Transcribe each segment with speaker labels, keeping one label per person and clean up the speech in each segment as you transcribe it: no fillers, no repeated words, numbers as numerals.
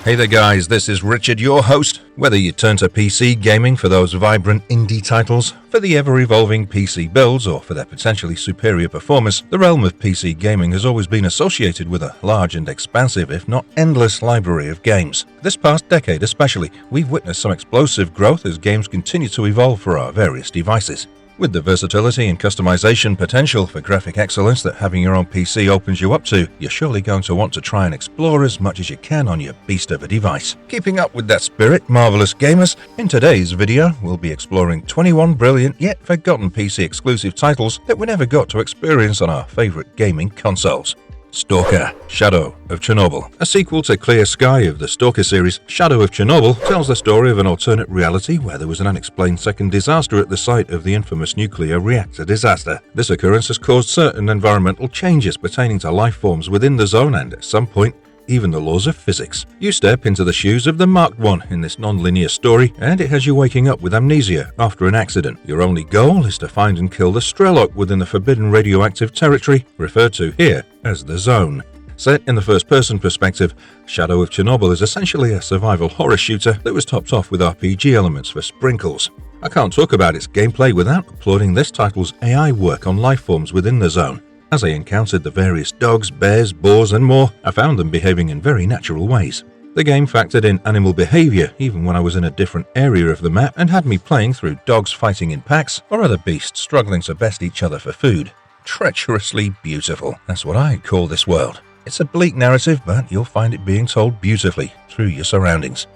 Speaker 1: Hey there guys, this is Richard, your host. Whether you turn to PC gaming for those vibrant indie titles, for the ever-evolving PC builds, or for their potentially superior performance, the realm of PC gaming has always been associated with a large and expansive, if not endless, library of games. This past decade especially, we've witnessed some explosive growth as games continue to evolve for our various devices. With the versatility and customization potential for graphic excellence that having your own PC opens you up to, you're surely going to want to try and explore as much as you can on your beast of a device. Keeping up with that spirit, marvelous gamers, in today's video we'll be exploring 21 brilliant yet forgotten PC exclusive titles that we never got to experience on our favorite gaming consoles. Stalker, Shadow of Chernobyl. A sequel to Clear Sky of the Stalker series, Shadow of Chernobyl tells the story of an alternate reality where there was an unexplained second disaster at the site of the infamous nuclear reactor disaster. This occurrence has caused certain environmental changes pertaining to life forms within the zone and, at some point, even the laws of physics. You step into the shoes of the Marked One in this non-linear story, and it has you waking up with amnesia after an accident. Your only goal is to find and kill the Strelok within the forbidden radioactive territory, referred to here as the Zone. Set in the first-person perspective, Shadow of Chernobyl is essentially a survival horror shooter that was topped off with RPG elements for sprinkles. I can't talk about its gameplay without applauding this title's AI work on life forms within the Zone. As I encountered the various dogs, bears, boars and more, I found them behaving in very natural ways. The game factored in animal behavior even when I was in a different area of the map and had me playing through dogs fighting in packs or other beasts struggling to best each other for food. Treacherously beautiful, that's what I call this world. It's a bleak narrative, but you'll find it being told beautifully through your surroundings.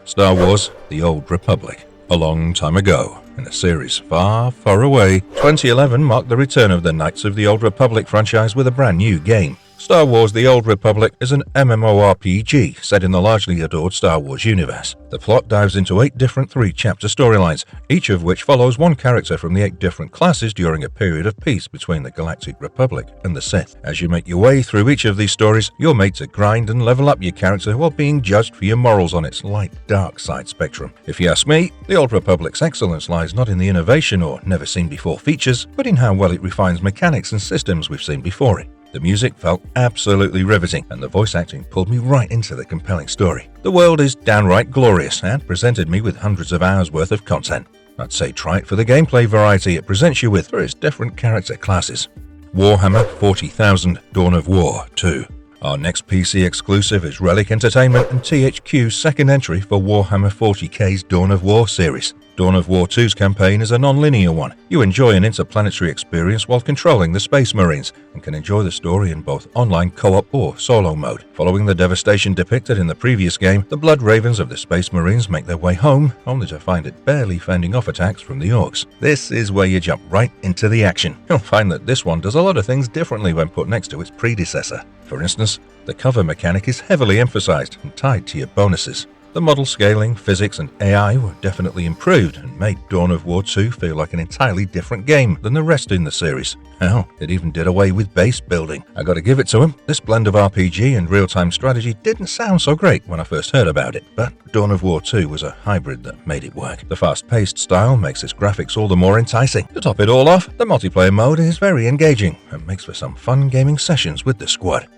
Speaker 1: Star Wars: The Old Republic. A long time ago, in a series far, far away, 2011 marked the return of the Knights of the Old Republic franchise with a brand new game. Star Wars: The Old Republic is an MMORPG set in the largely adored Star Wars universe. The plot dives into 8 different 3-chapter storylines, each of which follows one character from the 8 different classes during a period of peace between the Galactic Republic and the Sith. As you make your way through each of these stories, you're made to grind and level up your character while being judged for your morals on its light-dark side spectrum. If you ask me, the Old Republic's excellence lies not in the innovation or never-seen-before features, but in how well it refines mechanics and systems we've seen before it. The music felt absolutely riveting, and the voice acting pulled me right into the compelling story. The world is downright glorious and presented me with hundreds of hours worth of content. I'd say try it for the gameplay variety it presents you with for its different character classes. Warhammer 40,000 Dawn of War 2. Our next PC exclusive is Relic Entertainment and THQ's second entry for Warhammer 40k's Dawn of War series. Dawn of War 2's campaign is a non-linear one. You enjoy an interplanetary experience while controlling the Space Marines, and can enjoy the story in both online co-op or solo mode. Following the devastation depicted in the previous game, the Blood Ravens of the Space Marines make their way home, only to find it barely fending off attacks from the Orcs. This is where you jump right into the action. You'll find that this one does a lot of things differently when put next to its predecessor. For instance, the cover mechanic is heavily emphasized and tied to your bonuses. The model scaling, physics and AI were definitely improved and made Dawn of War 2 feel like an entirely different game than the rest in the series. Hell, it even did away with base building. I gotta give it to him, this blend of RPG and real-time strategy didn't sound so great when I first heard about it, but Dawn of War 2 was a hybrid that made it work. The fast-paced style makes its graphics all the more enticing. To top it all off, the multiplayer mode is very engaging and makes for some fun gaming sessions with the squad.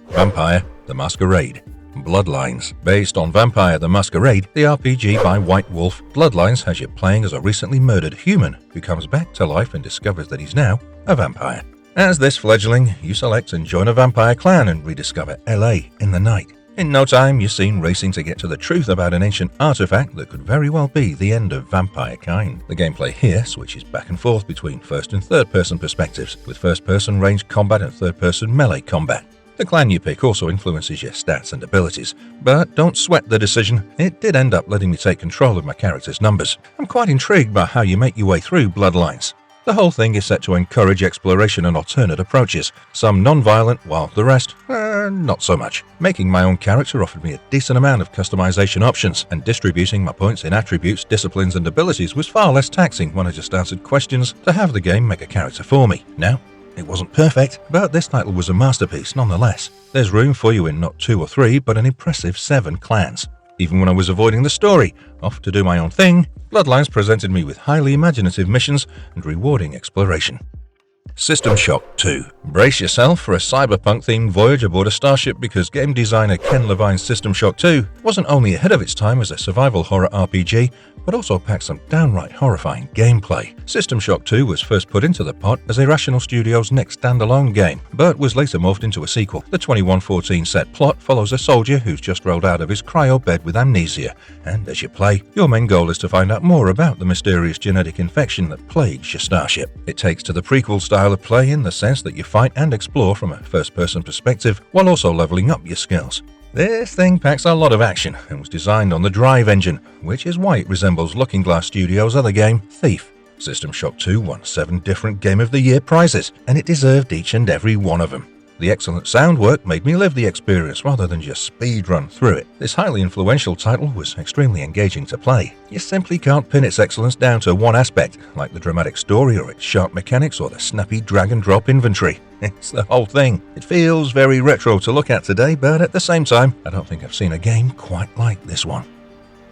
Speaker 1: Vampire: The Masquerade. Bloodlines. Based on Vampire: The Masquerade, the RPG by White Wolf, Bloodlines has you playing as a recently murdered human who comes back to life and discovers that he's now a vampire. As this fledgling, you select and join a vampire clan and rediscover LA in the night. In no time, you're seen racing to get to the truth about an ancient artifact that could very well be the end of vampire kind. The gameplay here switches back and forth between first and third person perspectives, with first person ranged combat and third person melee combat. The clan you pick also influences your stats and abilities, but don't sweat the decision. It did end up letting me take control of my character's numbers. I'm quite intrigued by how you make your way through Bloodlines. The whole thing is set to encourage exploration and alternate approaches, some non-violent while the rest, not so much. Making my own character offered me a decent amount of customization options, and distributing my points in attributes, disciplines and abilities was far less taxing when I just answered questions to have the game make a character for me. Now, it wasn't perfect, but this title was a masterpiece nonetheless. There's room for you in not 2 or 3, but an impressive 7 clans. Even when I was avoiding the story, off to do my own thing, Bloodlines presented me with highly imaginative missions and rewarding exploration. System Shock 2. Brace yourself for a cyberpunk-themed voyage aboard a starship because game designer Ken Levine's System Shock 2 wasn't only ahead of its time as a survival horror RPG, but also packed some downright horrifying gameplay. System Shock 2 was first put into the pot as Irrational Studios' next standalone game, but was later morphed into a sequel. The 2114 set plot follows a soldier who's just rolled out of his cryo bed with amnesia, and as you play, your main goal is to find out more about the mysterious genetic infection that plagues your starship. It takes to the prequel style of play in the sense that you fight and explore from a first-person perspective, while also leveling up your skills. This thing packs a lot of action and was designed on the Drive engine, which is why it resembles Looking Glass Studios' other game, Thief. System Shock 2 won 7 different Game of the Year prizes, and it deserved each and every one of them. The excellent sound work made me live the experience rather than just speedrun through it. This highly influential title was extremely engaging to play. You simply can't pin its excellence down to one aspect, like the dramatic story or its sharp mechanics or the snappy drag-and-drop inventory. It's the whole thing. It feels very retro to look at today, but at the same time, I don't think I've seen a game quite like this one.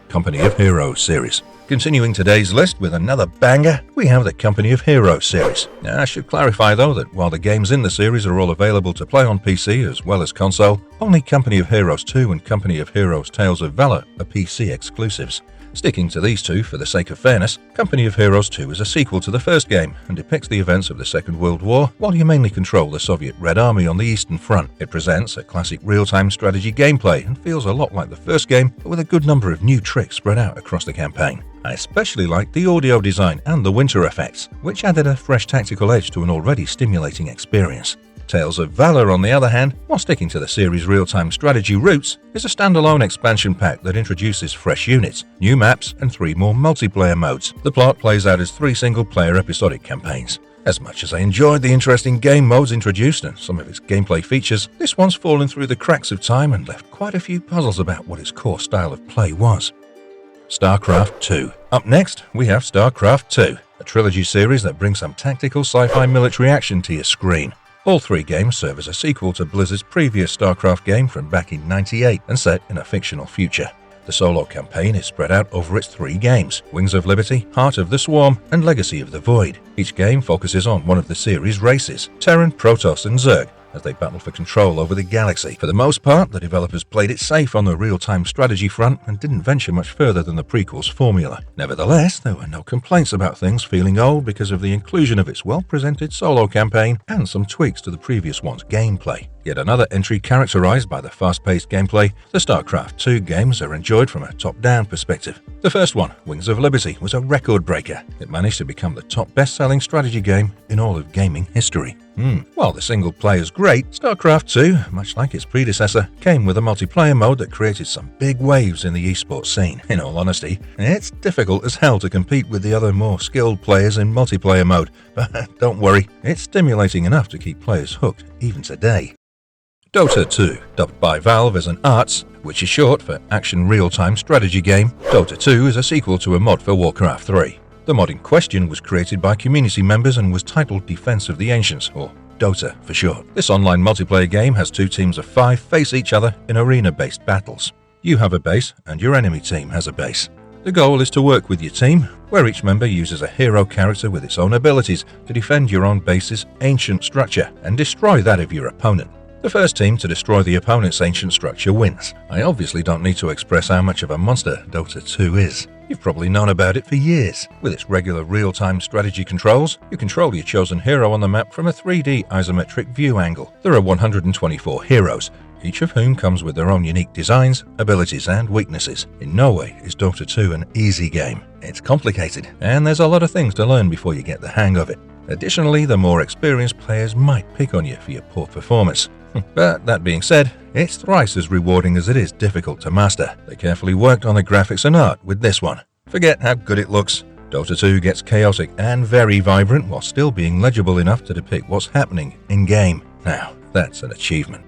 Speaker 1: Company of Heroes series. Continuing today's list with another banger, we have the Company of Heroes series. Now, I should clarify though that while the games in the series are all available to play on PC as well as console, only Company of Heroes 2 and Company of Heroes Tales of Valor are PC exclusives. Sticking to these two for the sake of fairness, Company of Heroes 2 is a sequel to the first game and depicts the events of the Second World War while you mainly control the Soviet Red Army on the Eastern Front. It presents a classic real-time strategy gameplay and feels a lot like the first game, but with a good number of new tricks spread out across the campaign. I especially liked the audio design and the winter effects, which added a fresh tactical edge to an already stimulating experience. Tales of Valor, on the other hand, while sticking to the series' real-time strategy roots, is a standalone expansion pack that introduces fresh units, new maps, and 3 more multiplayer modes. The plot plays out as 3 single-player episodic campaigns. As much as I enjoyed the interesting game modes introduced and some of its gameplay features, this one's fallen through the cracks of time and left quite a few puzzles about what its core style of play was. Starcraft 2. Up next, we have Starcraft 2, a trilogy series that brings some tactical sci-fi military action to your screen. All 3 games serve as a sequel to Blizzard's previous StarCraft game from back in '98 and set in a fictional future. The solo campaign is spread out over its 3 games: Wings of Liberty, Heart of the Swarm, and Legacy of the Void. Each game focuses on one of the series' races, Terran, Protoss, and Zerg, as they battle for control over the galaxy. For the most part, the developers played it safe on the real-time strategy front and didn't venture much further than the prequel's formula. Nevertheless, there were no complaints about things feeling old because of the inclusion of its well-presented solo campaign and some tweaks to the previous one's gameplay. Yet another entry characterized by the fast-paced gameplay, the StarCraft 2 games are enjoyed from a top-down perspective. The first one, Wings of Liberty, was a record-breaker. It managed to become the top best-selling strategy game in all of gaming history. While the single player is great, StarCraft 2, much like its predecessor, came with a multiplayer mode that created some big waves in the esports scene. In all honesty, it's difficult as hell to compete with the other more skilled players in multiplayer mode, but don't worry, it's stimulating enough to keep players hooked even today. Dota 2, dubbed by Valve as an ARTS, which is short for Action Real-Time Strategy Game, Dota 2 is a sequel to a mod for Warcraft 3. The mod in question was created by community members and was titled Defense of the Ancients, or Dota for short. This online multiplayer game has 2 teams of 5 face each other in arena-based battles. You have a base, and your enemy team has a base. The goal is to work with your team, where each member uses a hero character with its own abilities to defend your own base's ancient structure and destroy that of your opponent. The first team to destroy the opponent's ancient structure wins. I obviously don't need to express how much of a monster Dota 2 is. You've probably known about it for years. With its regular real-time strategy controls, you control your chosen hero on the map from a 3D isometric view angle. There are 124 heroes, each of whom comes with their own unique designs, abilities, and weaknesses. In no way is Dota 2 an easy game. It's complicated, and there's a lot of things to learn before you get the hang of it. Additionally, the more experienced players might pick on you for your poor performance. But that being said, it's thrice as rewarding as it is difficult to master. They carefully worked on the graphics and art with this one. Forget how good it looks. Dota 2 gets chaotic and very vibrant while still being legible enough to depict what's happening in-game. Now, that's an achievement.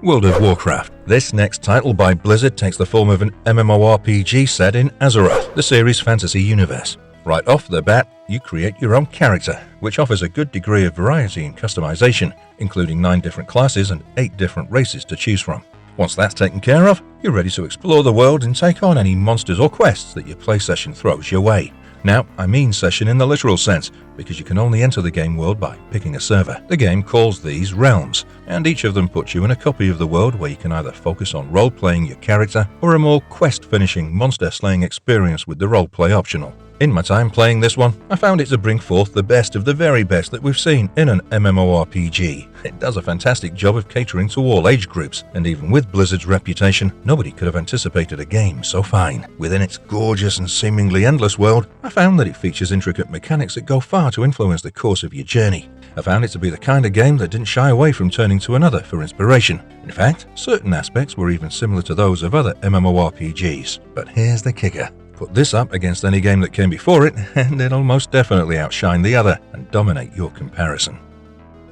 Speaker 1: World of Warcraft. This next title by Blizzard takes the form of an MMORPG set in Azeroth, the series' fantasy universe. Right off the bat, you create your own character, which offers a good degree of variety and customization, including 9 different classes and 8 different races to choose from. Once that's taken care of, you're ready to explore the world and take on any monsters or quests that your play session throws your way. Now, I mean session in the literal sense, because you can only enter the game world by picking a server. The game calls these realms, and each of them puts you in a copy of the world where you can either focus on role-playing your character or a more quest-finishing monster-slaying experience with the role-play optional. In my time playing this one, I found it to bring forth the best of the very best that we've seen in an MMORPG. It does a fantastic job of catering to all age groups, and even with Blizzard's reputation, nobody could have anticipated a game so fine. Within its gorgeous and seemingly endless world, I found that it features intricate mechanics that go far to influence the course of your journey. I found it to be the kind of game that didn't shy away from turning to another for inspiration. In fact, certain aspects were even similar to those of other MMORPGs. But here's the kicker. Put this up against any game that came before it, and it'll most definitely outshine the other and dominate your comparison.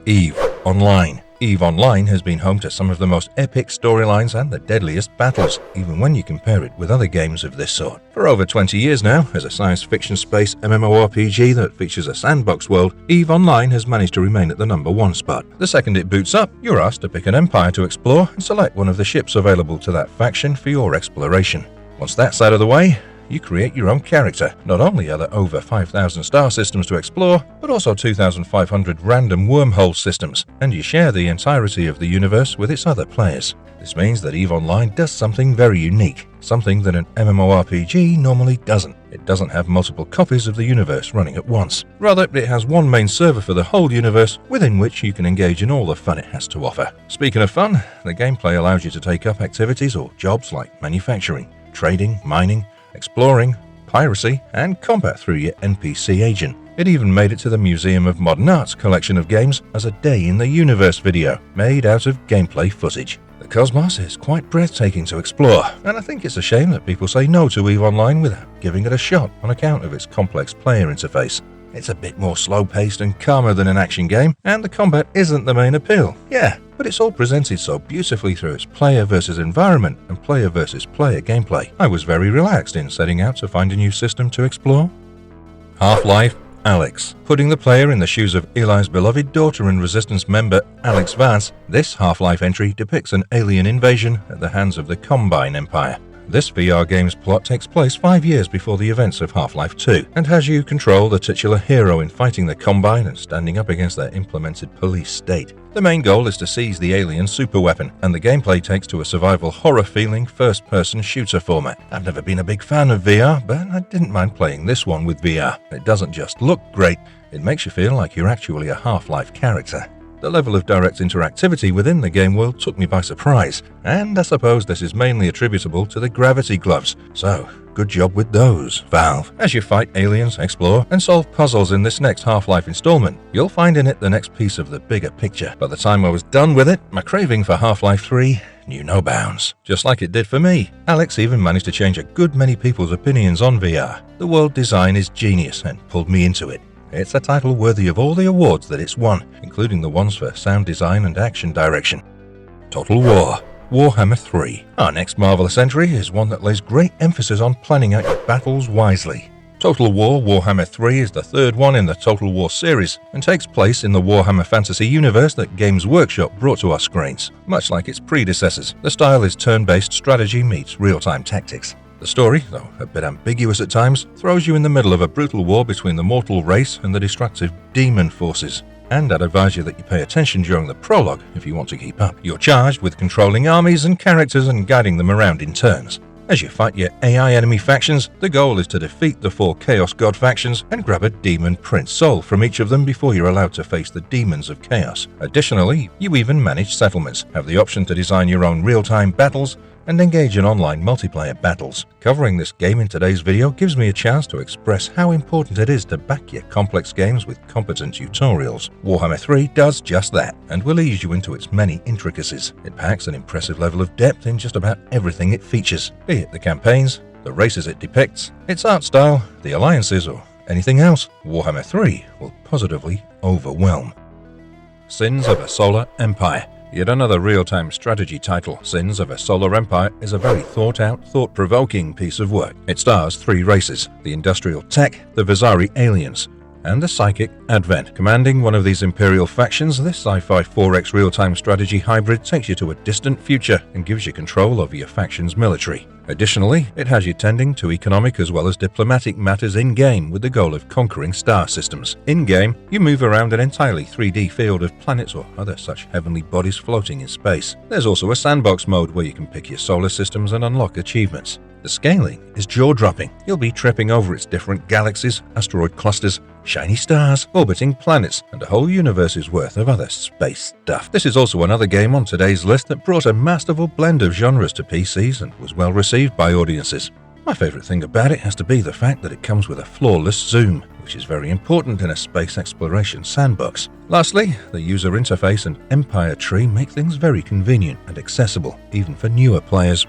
Speaker 1: EVE Online. EVE Online has been home to some of the most epic storylines and the deadliest battles, even when you compare it with other games of this sort. For over 20 years now, as a science fiction space MMORPG that features a sandbox world, EVE Online has managed to remain at the #1 spot. The second it boots up, you're asked to pick an empire to explore and select one of the ships available to that faction for your exploration. Once that's out of the way, you create your own character. Not only are there over 5,000 star systems to explore, but also 2,500 random wormhole systems, and you share the entirety of the universe with its other players. This means that EVE Online does something very unique, something that an MMORPG normally doesn't. It doesn't have multiple copies of the universe running at once. Rather, it has one main server for the whole universe, within which you can engage in all the fun it has to offer. Speaking of fun, the gameplay allows you to take up activities or jobs like manufacturing, trading, mining, exploring, piracy, and combat through your NPC agent. It even made it to the Museum of Modern Art's collection of games as a Day in the Universe video, made out of gameplay footage. The cosmos is quite breathtaking to explore, and I think it's a shame that people say no to EVE Online without giving it a shot on account of its complex player interface. It's a bit more slow-paced and calmer than an action game, and the combat isn't the main appeal. Yeah, but it's all presented so beautifully through its player versus environment and player versus player gameplay. I was very relaxed in setting out to find a new system to explore. HalfLife Alex. Putting the player in the shoes of Eli's beloved daughter and Resistance member Alex Vance, this Half-Life entry depicts an alien invasion at the hands of the Combine Empire. This VR game's plot takes place 5 years before the events of Half-Life 2, and has you control the titular hero in fighting the Combine and standing up against their implemented police state. The main goal is to seize the alien superweapon, and the gameplay takes to a survival horror-feeling first-person shooter format. I've never been a big fan of VR, but I didn't mind playing this one with VR. It doesn't just look great, it makes you feel like you're actually a Half-Life character. The level of direct interactivity within the game world took me by surprise, and I suppose this is mainly attributable to the gravity gloves, so good job with those, Valve. As you fight aliens, explore, and solve puzzles in this next Half-Life installment, you'll find in it the next piece of the bigger picture. By the time I was done with it, my craving for Half-Life 3 knew no bounds, just like it did for me. Alex even managed to change a good many people's opinions on VR. The world design is genius and pulled me into it. It's a title worthy of all the awards that it's won, including the ones for sound design and action direction. Total War. Warhammer 3. Our next marvelous entry is one that lays great emphasis on planning out your battles wisely. Total War Warhammer 3 is the third one in the Total War series, and takes place in the Warhammer fantasy universe that Games Workshop brought to our screens. Much like its predecessors, the style is turn-based strategy meets real-time tactics. The story, though a bit ambiguous at times, throws you in the middle of a brutal war between the mortal race and the destructive demon forces. And I'd advise you that you pay attention during the prologue if you want to keep up. You're charged with controlling armies and characters and guiding them around in turns. As you fight your AI enemy factions, the goal is to defeat the 4 Chaos God factions and grab a Demon Prince soul from each of them before you're allowed to face the demons of Chaos. Additionally, you even manage settlements, have the option to design your own real-time battles, and engage in online multiplayer battles. Covering this game in today's video gives me a chance to express how important it is to back your complex games with competent tutorials. Warhammer 3 does just that, and will ease you into its many intricacies. It packs an impressive level of depth in just about everything it features, be it the campaigns, the races it depicts, its art style, the alliances, or anything else. Warhammer 3 will positively overwhelm. Sins of a Solar Empire. Yet another real-time strategy title. Sins of a Solar Empire is a very thought-out, thought-provoking piece of work. It stars 3 races: the Industrial Tech, the Visari Aliens, and the Psychic Advent. Commanding one of these Imperial factions, this sci-fi 4X real-time strategy hybrid takes you to a distant future and gives you control over your faction's military. Additionally, it has you tending to economic as well as diplomatic matters in-game with the goal of conquering star systems. In-game, you move around an entirely 3D field of planets or other such heavenly bodies floating in space. There's also a sandbox mode where you can pick your solar systems and unlock achievements. The scaling is jaw-dropping. You'll be tripping over its different galaxies, asteroid clusters, shiny stars, orbiting planets, and a whole universe's worth of other space stuff. This is also another game on today's list that brought a masterful blend of genres to PCs and was well received by audiences. My favourite thing about it has to be the fact that it comes with a flawless zoom, which is very important in a space exploration sandbox. Lastly, the user interface and Empire tree make things very convenient and accessible, even for newer players.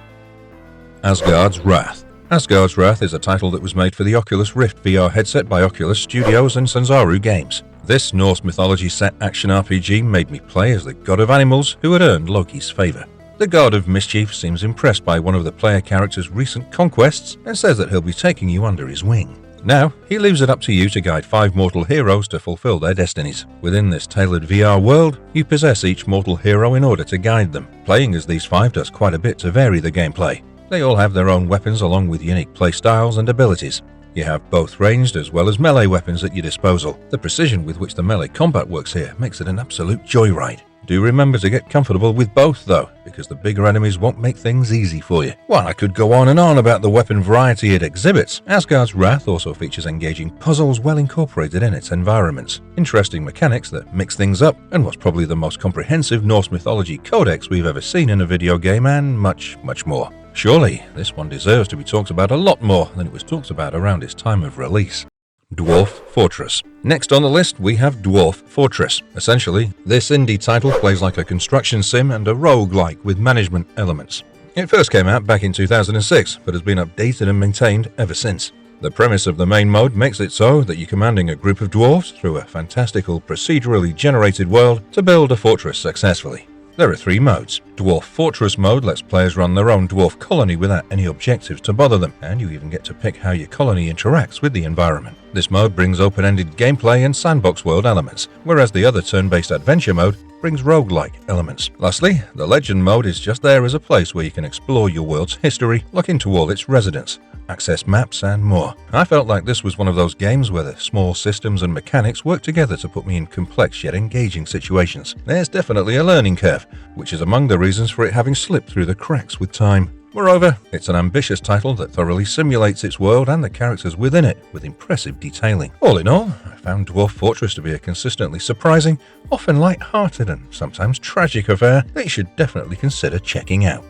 Speaker 1: Asgards Wrath. Asgards Wrath is a title that was made for the Oculus Rift VR headset by Oculus Studios and Sanzaru Games. This Norse mythology set action RPG made me play as the god of animals who had earned Loki's favour. The god of mischief seems impressed by one of the player character's recent conquests and says that he'll be taking you under his wing. Now, he leaves it up to you to guide 5 mortal heroes to fulfill their destinies. Within this tailored VR world, you possess each mortal hero in order to guide them. Playing as these 5 does quite a bit to vary the gameplay. They all have their own weapons along with unique playstyles and abilities. You have both ranged as well as melee weapons at your disposal. The precision with which the melee combat works here makes it an absolute joyride. Do remember to get comfortable with both though, because the bigger enemies won't make things easy for you. While I could go on and on about the weapon variety it exhibits, Asgard's Wrath also features engaging puzzles well incorporated in its environments, interesting mechanics that mix things up, and what's probably the most comprehensive Norse mythology codex we've ever seen in a video game, and much, much more. Surely, this one deserves to be talked about a lot more than it was talked about around its time of release. Dwarf Fortress. Next on the list, we have Dwarf Fortress. Essentially, this indie title plays like a construction sim and a roguelike with management elements. It first came out back in 2006, but has been updated and maintained ever since. The premise of the main mode makes it so that you're commanding a group of dwarves through a fantastical, procedurally generated world to build a fortress successfully. There are 3 modes. Dwarf Fortress mode lets players run their own dwarf colony without any objectives to bother them, and you even get to pick how your colony interacts with the environment. This mode brings open-ended gameplay and sandbox world elements, whereas the other turn-based adventure mode brings roguelike elements. Lastly, the Legend mode is just there as a place where you can explore your world's history, look into all its residents, access maps, and more. I felt like this was one of those games where the small systems and mechanics work together to put me in complex yet engaging situations. There's definitely a learning curve, which is among the reasons for it having slipped through the cracks with time. Moreover, it's an ambitious title that thoroughly simulates its world and the characters within it with impressive detailing. All in all, I found Dwarf Fortress to be a consistently surprising, often light-hearted and sometimes tragic affair that you should definitely consider checking out.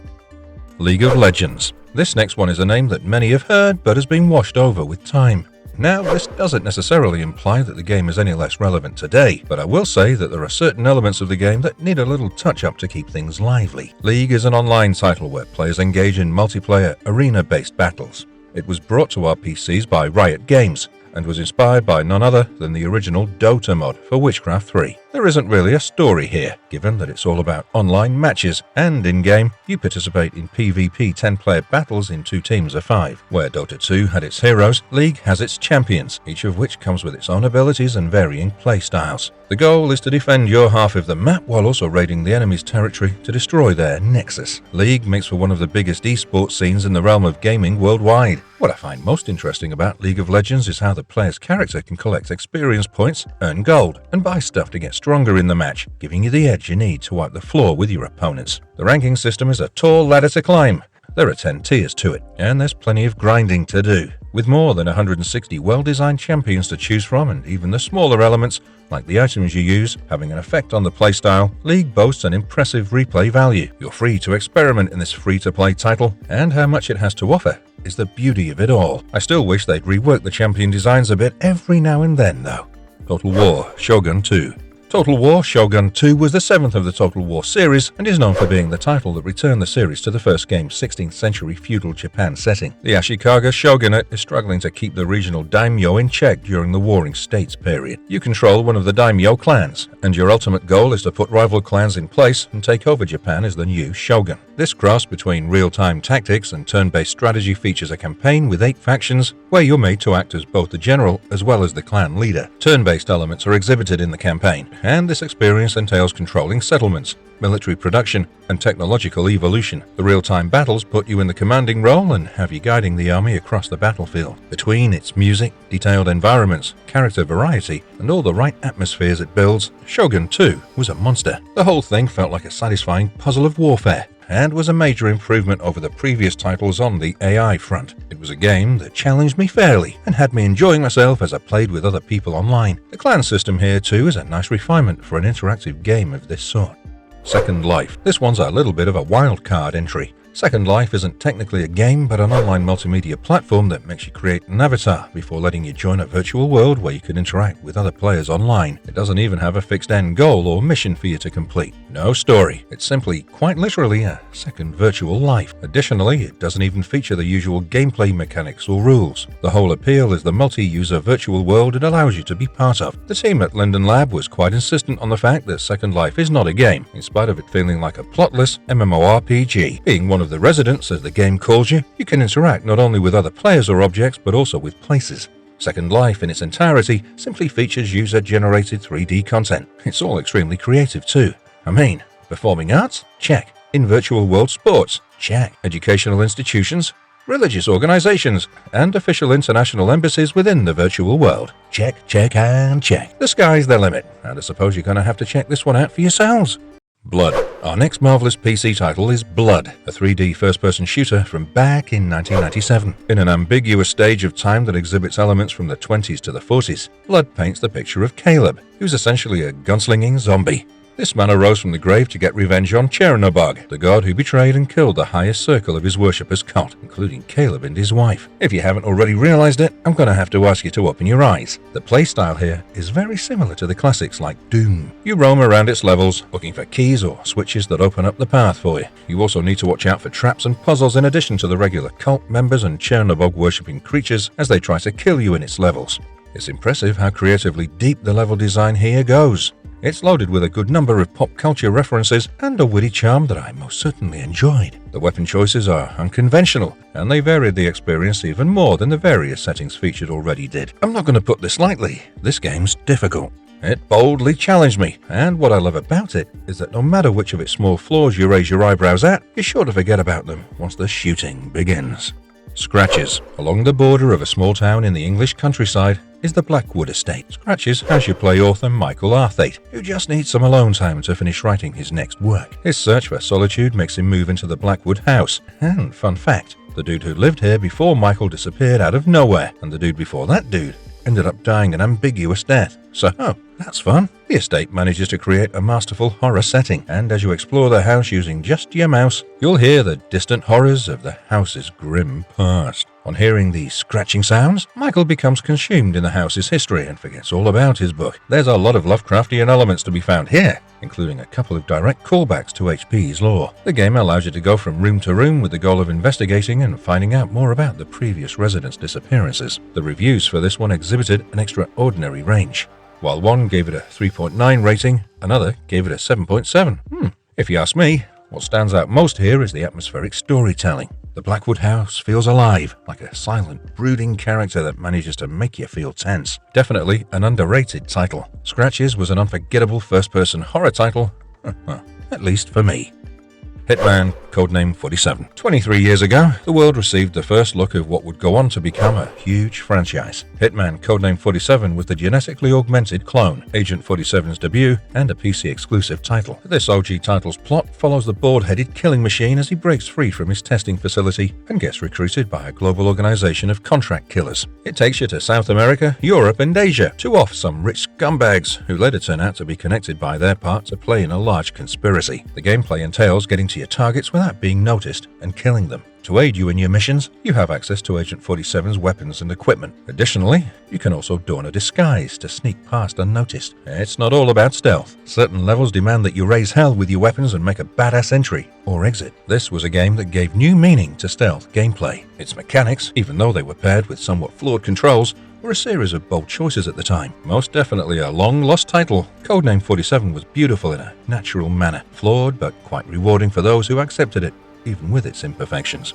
Speaker 1: League of Legends. This next one is a name that many have heard but has been washed over with time. Now, this doesn't necessarily imply that the game is any less relevant today, but I will say that there are certain elements of the game that need a little touch-up to keep things lively. League is an online title where players engage in multiplayer, arena-based battles. It was brought to our PCs by Riot Games, and was inspired by none other than the original Dota mod for Witchcraft 3. There isn't really a story here, given that it's all about online matches, and in-game, you participate in PvP 10-player battles in 2 teams of 5. Where Dota 2 had its heroes, League has its champions, each of which comes with its own abilities and varying playstyles. The goal is to defend your half of the map while also raiding the enemy's territory to destroy their nexus. League makes for one of the biggest esports scenes in the realm of gaming worldwide. What I find most interesting about League of Legends is how the player's character can collect experience points, earn gold, and buy stuff to get stronger in the match, giving you the edge you need to wipe the floor with your opponents. The ranking system is a tall ladder to climb. There are 10 tiers to it, and there's plenty of grinding to do. With more than 160 well-designed champions to choose from, and even the smaller elements, like the items you use, having an effect on the playstyle, League boasts an impressive replay value. You're free to experiment in this free-to-play title, and how much it has to offer is the beauty of it all. I still wish they'd rework the champion designs a bit every now and then, though. Total War Shogun 2. Total War Shogun 2 was the 7th of the Total War series and is known for being the title that returned the series to the first game's 16th century feudal Japan setting. The Ashikaga shogunate is struggling to keep the regional daimyo in check during the Warring States period. You control one of the daimyo clans, and your ultimate goal is to put rival clans in place and take over Japan as the new shogun. This cross between real-time tactics and turn-based strategy features a campaign with 8 factions, where you're made to act as both the general as well as the clan leader. Turn-based elements are exhibited in the campaign, and this experience entails controlling settlements, military production, and technological evolution. The real-time battles put you in the commanding role and have you guiding the army across the battlefield. Between its music, detailed environments, character variety, and all the right atmospheres it builds, Shogun 2 was a monster. The whole thing felt like a satisfying puzzle of warfare, and was a major improvement over the previous titles on the AI front. It was a game that challenged me fairly and had me enjoying myself as I played with other people online. The clan system here too is a nice refinement for an interactive game of this sort. Second Life. This one's a little bit of a wild card entry. Second Life isn't technically a game, but an online multimedia platform that makes you create an avatar before letting you join a virtual world where you can interact with other players online. It doesn't even have a fixed end goal or mission for you to complete. No story. It's simply, quite literally, a second virtual life. Additionally, it doesn't even feature the usual gameplay mechanics or rules. The whole appeal is the multi-user virtual world it allows you to be part of. The team at Linden Lab was quite insistent on the fact that Second Life is not a game, in spite of it feeling like a plotless MMORPG. Being one of the residents, as the game calls you, you can interact not only with other players or objects, but also with places. Second Life in its entirety simply features user-generated 3D content. It's all extremely creative too. I mean, performing arts? Check. In virtual world sports? Check. Educational institutions? Religious organizations? And official international embassies within the virtual world? Check, check, and check. The sky's the limit, and I suppose you're going to have to check this one out for yourselves. Blood. Our next marvelous PC title is Blood, a 3D first-person shooter from back in 1997. In an ambiguous stage of time that exhibits elements from the 20s to the 40s, Blood paints the picture of Caleb, who's essentially a gunslinging zombie. This man arose from the grave to get revenge on Chernobyl, the god who betrayed and killed the highest circle of his worshippers' cult, including Caleb and his wife. If you haven't already realized it, I'm going to have to ask you to open your eyes. The playstyle here is very similar to the classics like Doom. You roam around its levels, looking for keys or switches that open up the path for you. You also need to watch out for traps and puzzles in addition to the regular cult members and Chernobyl worshipping creatures as they try to kill you in its levels. It's impressive how creatively deep the level design here goes. It's loaded with a good number of pop culture references and a witty charm that I most certainly enjoyed. The weapon choices are unconventional, and they varied the experience even more than the various settings featured already did. I'm not going to put this lightly. This game's difficult. It boldly challenged me, and what I love about it is that no matter which of its small flaws you raise your eyebrows at, you're sure to forget about them once the shooting begins. Scratches. Along the border of a small town in the English countryside is the Blackwood estate. Scratches has your play author Michael Arthate, who just needs some alone time to finish writing his next work. His search for solitude makes him move into the Blackwood house. And fun fact, the dude who lived here before Michael disappeared out of nowhere, and the dude before that dude ended up dying an ambiguous death. So, that's fun. The estate manages to create a masterful horror setting, and as you explore the house using just your mouse, you'll hear the distant horrors of the house's grim past. On hearing these scratching sounds, Michael becomes consumed in the house's history and forgets all about his book. There's a lot of Lovecraftian elements to be found here, including a couple of direct callbacks to HP's lore. The game allows you to go from room to room with the goal of investigating and finding out more about the previous residents' disappearances. The reviews for this one exhibited an extraordinary range. While one gave it a 3.9 rating, another gave it a 7.7. If you ask me, what stands out most here is the atmospheric storytelling. The Blackwood house feels alive, like a silent, brooding character that manages to make you feel tense. Definitely an underrated title. Scratches was an unforgettable first-person horror title, at least for me. Hitman, codename 47. 23 years ago, the world received the first look of what would go on to become a huge franchise. Hitman, codename 47 was the genetically augmented clone, Agent 47's debut, and a PC-exclusive title. This OG title's plot follows the board-headed killing machine as he breaks free from his testing facility and gets recruited by a global organization of contract killers. It takes you to South America, Europe, and Asia to off some rich scumbags who later turn out to be connected by their part to play in a large conspiracy. The gameplay entails getting to your targets without being noticed and killing them. To aid you in your missions, you have access to Agent 47's weapons and equipment. Additionally, you can also don a disguise to sneak past unnoticed. It's not all about stealth. Certain levels demand that you raise hell with your weapons and make a badass entry or exit. This was a game that gave new meaning to stealth gameplay. Its mechanics, even though they were paired with somewhat flawed controls, were a series of bold choices at the time. Most definitely a long-lost title, Codename 47 was beautiful in a natural manner, flawed but quite rewarding for those who accepted it, even with its imperfections.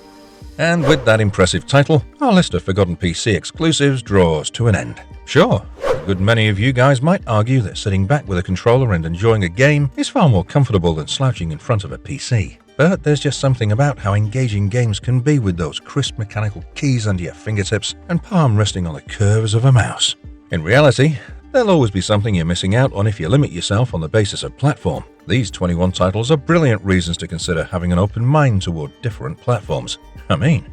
Speaker 1: And with that impressive title, our list of forgotten PC exclusives draws to an end. Sure, a good many of you guys might argue that sitting back with a controller and enjoying a game is far more comfortable than slouching in front of a PC. But there's just something about how engaging games can be with those crisp mechanical keys under your fingertips and palm resting on the curves of a mouse. In reality, there'll always be something you're missing out on if you limit yourself on the basis of platform. These 21 titles are brilliant reasons to consider having an open mind toward different platforms. I mean,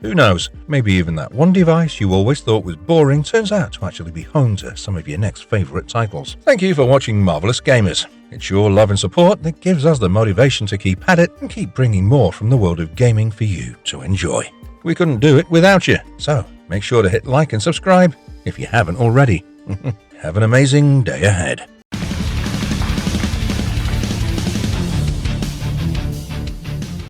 Speaker 1: who knows, maybe even that one device you always thought was boring turns out to actually be home to some of your next favorite titles. Thank you for watching Marvelous Gamers. It's your love and support that gives us the motivation to keep at it and keep bringing more from the world of gaming for you to enjoy. We couldn't do it without you, so make sure to hit like and subscribe if you haven't already. Have an amazing day ahead.